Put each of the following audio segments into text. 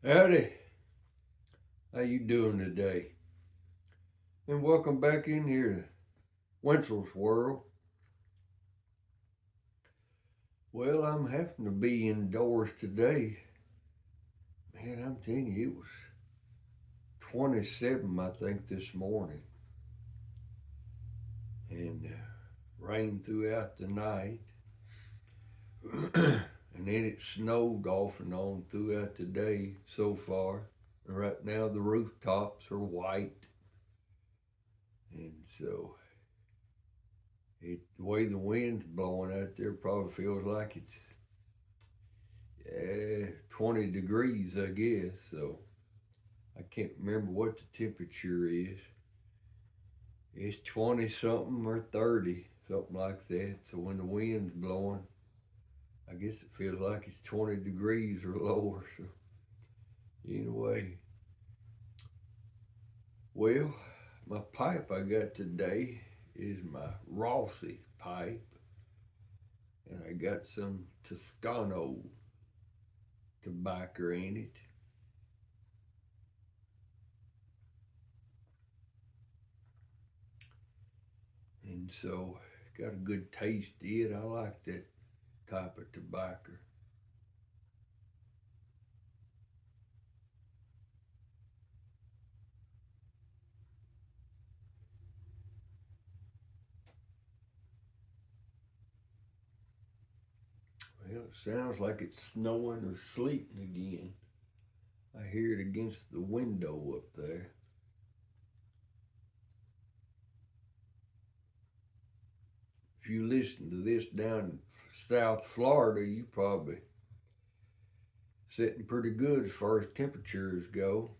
Howdy, how you doing today? And welcome back in here to Winchell's World. Well, I'm having to be indoors today. Man, I'm telling you, it was 27, I think, this morning. And rained throughout the night. And then it snowed off and on throughout the day so far. And right now the rooftops are white. And so the way the wind's blowing out there probably feels like it's 20 degrees, I guess. So I can't remember what the temperature is. It's 20 something or 30, something like that. So when the wind's blowing, I guess it feels like it's 20 degrees or lower. So anyway, well, my pipe I got today is my Rossi pipe, and I got some Toscano tobacco in it. And so got a good taste to it. I like that type of tobacco. Well, it sounds like it's snowing or sleeting again. I hear it against the window up there. If you listen to this down in South Florida, you probably sitting pretty good as far as temperatures go.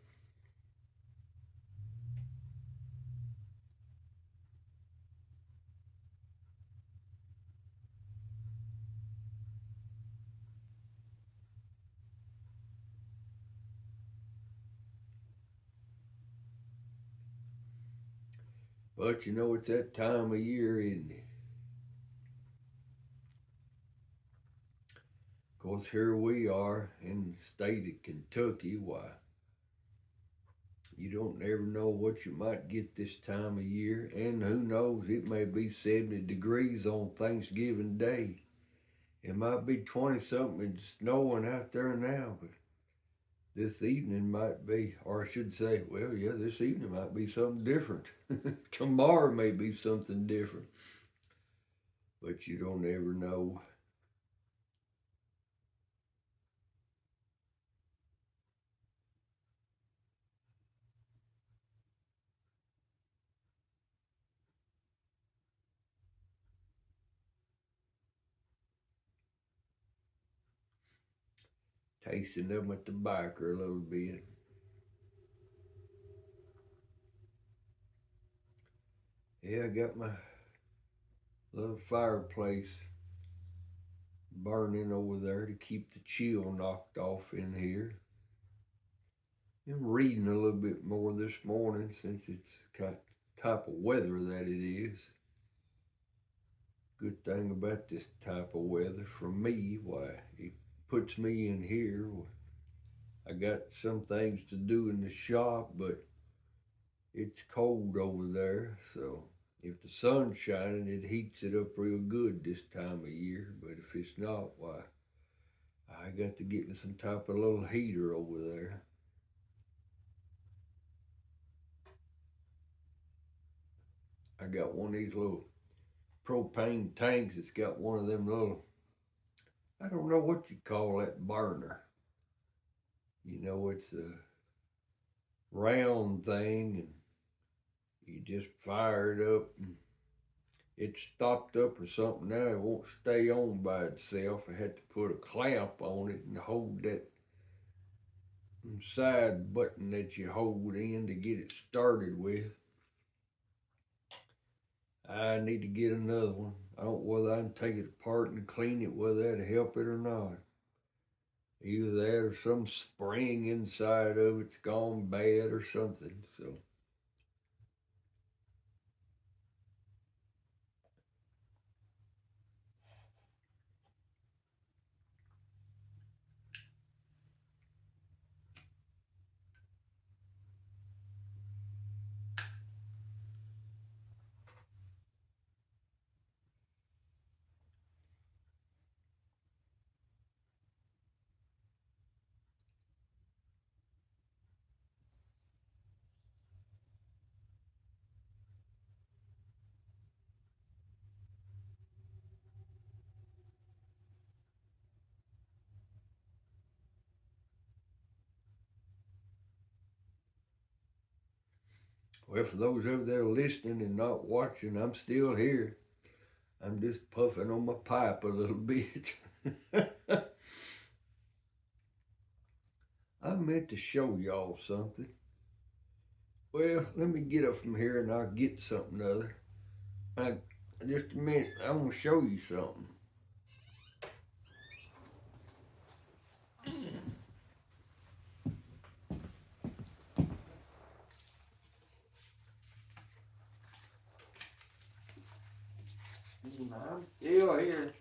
But you know, it's that time of year, isn't it? Of course, here we are in the state of Kentucky. Why, you don't ever know what you might get this time of year. And who knows, it may be 70 degrees on Thanksgiving Day. It might be 20 something and snowing out there now, but this evening might be, or I should say, well, yeah, this evening might be something different. Tomorrow may be something different, but you don't ever know. Tasting them at the tobacco a little bit. Yeah, I got my little fireplace burning over there to keep the chill knocked off in here. I'm reading a little bit more this morning since it's got the type of weather that it is. Good thing about this type of weather for me, why, it puts me in here. I got some things to do in the shop, but it's cold over there, so if the sun's shining, it heats it up real good this time of year. But if it's not, why, I got to get me some type of little heater over there. I got one of these little propane tanks. It's got one of them little, I don't know what you call that burner. You know, it's a round thing, and you just fire it up, and it's stopped up or something now. It won't stay on by itself. I had to put a clamp on it and hold that side button that you hold in to get it started with. I need to get another one. I don't know whether I can take it apart and clean it, whether that'll help it or not. Either that or some spring inside of it's gone bad or something. So Well, for those over there listening and not watching, I'm still here. I'm just puffing on my pipe a little bit. I meant to show y'all something. Well, let me get up from here and I'll get something other. Just a minute, I want to show you something. I'm still here.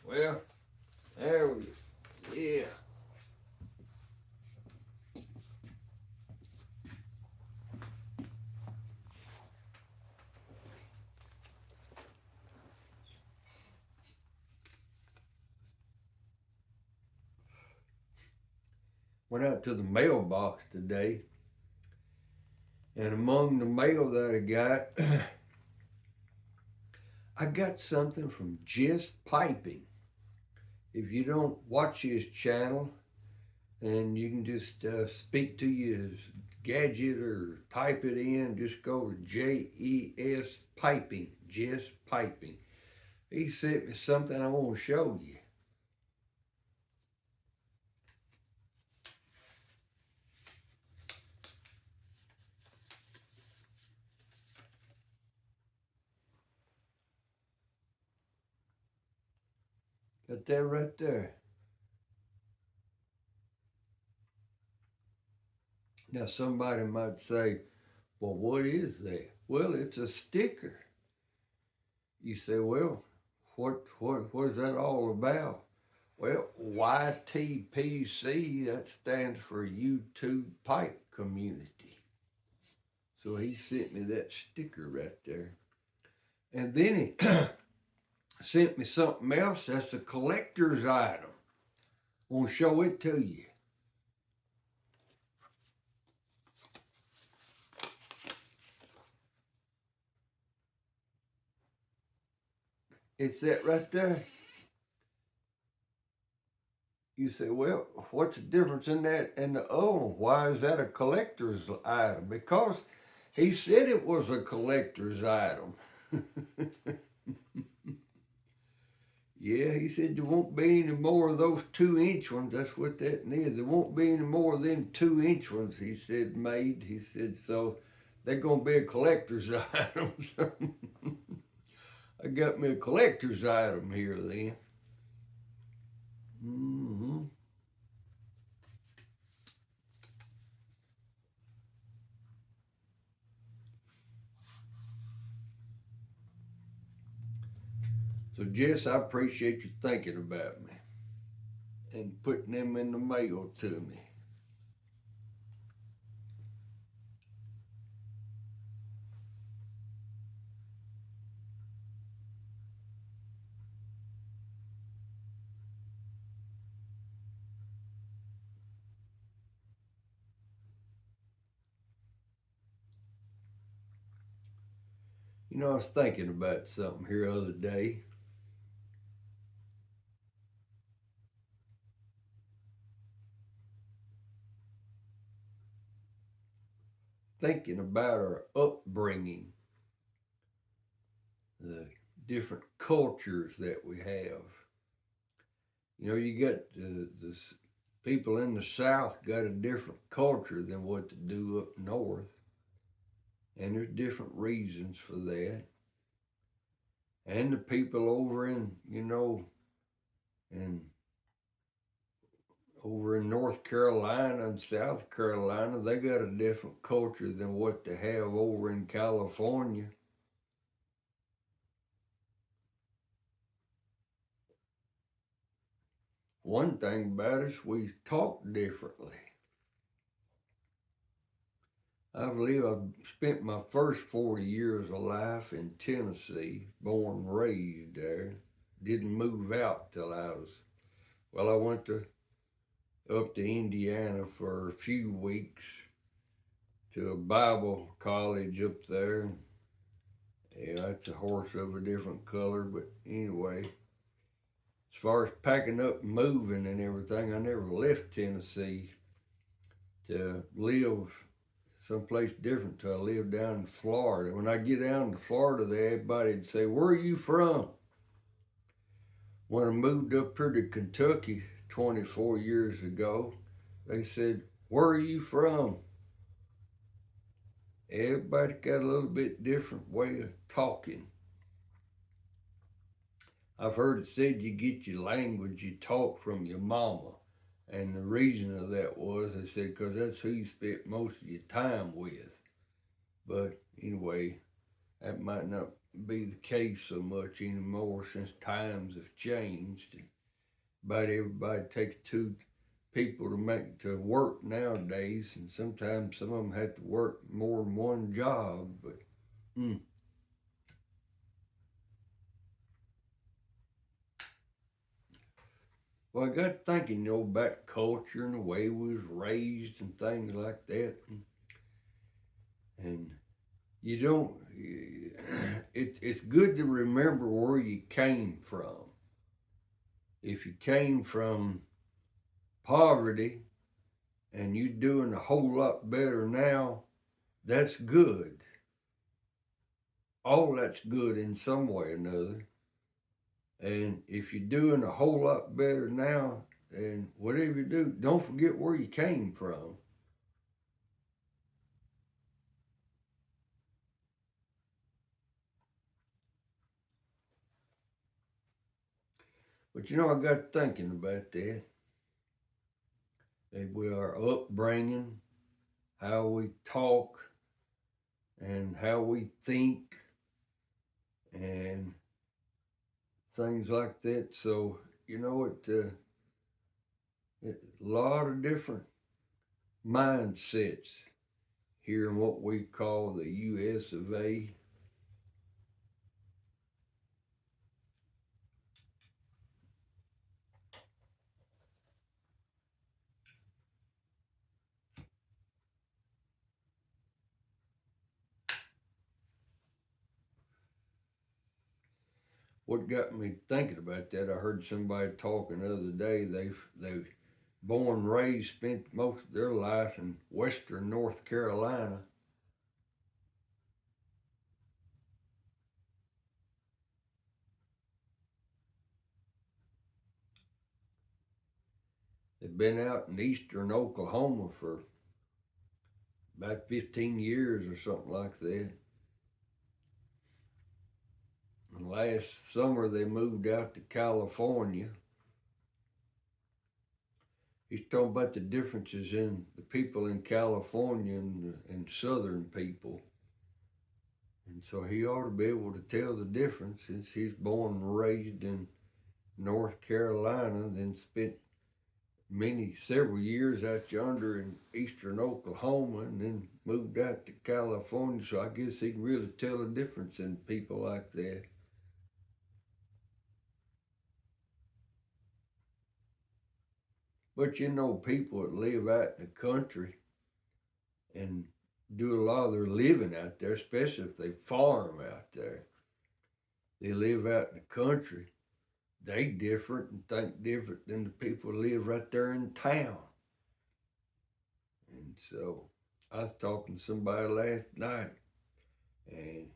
Well, there we go. Yeah. Went out to the mailbox today, and among the mail that I got, I got something from Just Piping. If you don't watch his channel, then you can just speak to your gadget or type it in. Just go to JES Piping, Just Piping. He sent me something I want to show you. Got that right there. Now somebody might say, well, what is that? Well, it's a sticker. You say, well, what is that all about? Well, YTPC, that stands for YouTube Pipe Community. So he sent me that sticker right there. And then he sent me something else that's a collector's item. I want to show it to you. It's that right there. You say, well, what's the difference in that and the oh? Why is that a collector's item? Because he said it was a collector's item. Yeah, he said there won't be any more of those 2-inch ones. That's what that is. There won't be any more of them 2-inch ones, he said, made. He said, so they're going to be a collector's item. I got me a collector's item here then. Mm-hmm. So, Jess, I appreciate you thinking about me and putting them in the mail to me. You know, I was thinking about something here the other day. Thinking about our upbringing, the different cultures that we have. You know, you got the people in the South got a different culture than what to do up north. And there's different reasons for that. And the people over in, you know, and over in North Carolina and South Carolina, they got a different culture than what they have over in California. One thing about us, we talk differently. I believe I spent my first 40 years of life in Tennessee, born and raised there. Didn't move out till I went up to Indiana for a few weeks to a Bible college up there. Yeah, that's a horse of a different color, but anyway. as far as packing up and moving and everything, I never left Tennessee to live someplace different till I lived down in Florida. When I get down to Florida, everybody'd say, "Where are you from?" When I moved up here to Kentucky 24 years ago, they said, "Where are you from?" Everybody got a little bit different way of talking. I've heard it said you get your language you talk from your mama. And the reason of that was, they said, because that's who you spent most of your time with. But anyway, that might not be the case so much anymore since times have changed. About everybody takes two people to make to work nowadays, and sometimes some of them have to work more than one job. But well, I got thinking, about culture and the way we was raised and things like that, and you don't. It's good to remember where you came from. If you came from poverty and you're doing a whole lot better now, that's good. All that's good in some way or another. And if you're doing a whole lot better now, then whatever you do, don't forget where you came from. But I got thinking about that. That we are upbringing, how we talk, and how we think, and things like that. So, a lot of different mindsets here in what we call the US of A. What got me thinking about that, I heard somebody talking the other day. They born and raised, spent most of their life in Western North Carolina. They've been out in Eastern Oklahoma for about 15 years or something like that. And last summer they moved out to California. He's talking about the differences in the people in California and Southern people. And so he ought to be able to tell the difference since he's born and raised in North Carolina, then spent several years out yonder in Eastern Oklahoma, and then moved out to California. So I guess he can really tell the difference in people like that. But people that live out in the country and do a lot of their living out there, especially if they farm out there, they live out in the country, they different and think different than the people who live right there in town. And so I was talking to somebody last night, and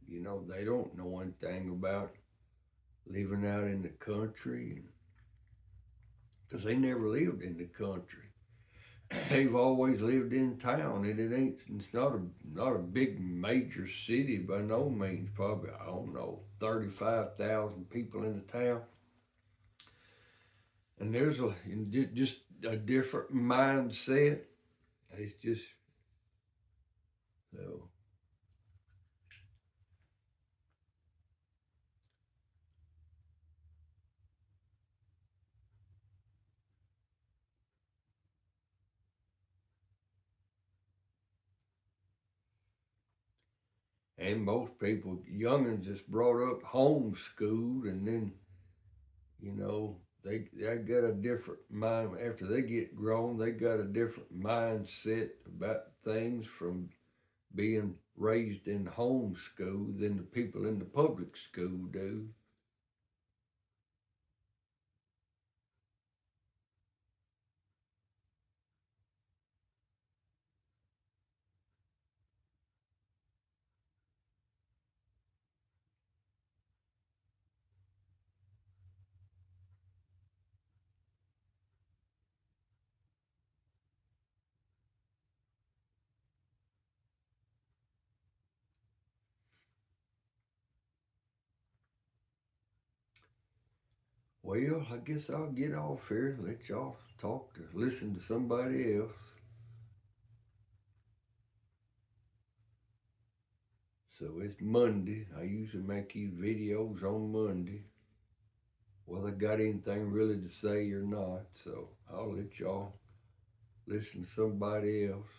they don't know anything about living out in the country because they never lived in the country. They've always lived in town, and it's not a big major city by no means. Probably, I don't know, 35,000 people in the town, and there's just a different mindset. It's just so. And most people, youngins, just brought up homeschooled, and then they got a different mind after they get grown. They got a different mindset about things from being raised in homeschool than the people in the public school do. Well, I guess I'll get off here and let y'all listen to somebody else. So it's Monday. I usually make these videos on Monday. Well, I got anything really to say or not, so I'll let y'all listen to somebody else.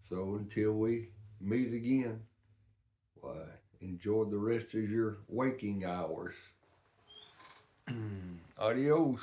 So until we meet again, why, enjoy the rest of your waking hours. Adios.